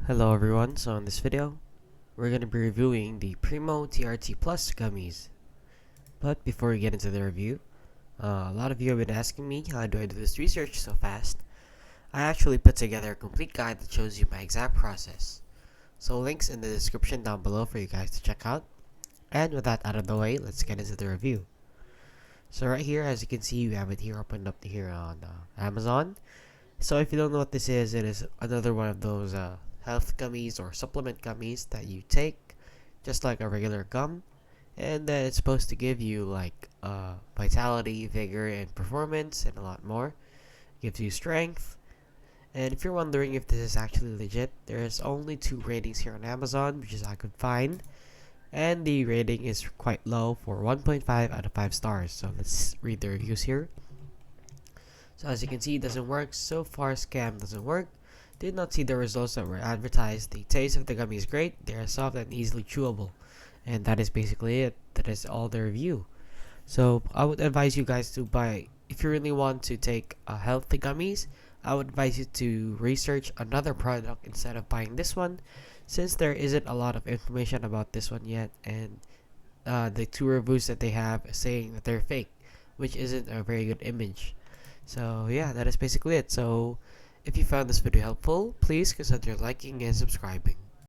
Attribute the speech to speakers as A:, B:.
A: Hello everyone, so in this video, we're going to be reviewing the Primo TRT Plus gummies. But before we get into the review, a lot of you have been asking me how do I do this research so fast. I actually put together a complete guide that shows you my exact process. So links in the description down below for you guys to check out. And with that out of the way, let's get into the review. So right here, as you can see, we have it here opened up here on Amazon. So if you don't know what this is, it is another one of those health gummies or supplement gummies that you take just like a regular gum, and that it's supposed to give you like vitality, vigor, and performance, and a lot more. It gives you strength. And if you're wondering if this is actually legit, there's only 2 ratings here on Amazon, which is I could find, and the rating is quite low for 1.5 out of 5 stars. So let's read the reviews here. So as you can see, it doesn't work. So far, scam doesn't work. Did not see the results that were advertised. The taste of the gummy is great. They are soft and easily chewable. And that is basically it. That is all the review. So I would advise you guys to buy, if you really want to take healthy gummies, I would advise you to research another product instead of buying this one, since there isn't a lot of information about this one yet, and the 2 reviews that they have saying that they're fake, which isn't a very good image. So yeah, that is basically it. So if you found this video helpful, please consider liking and subscribing.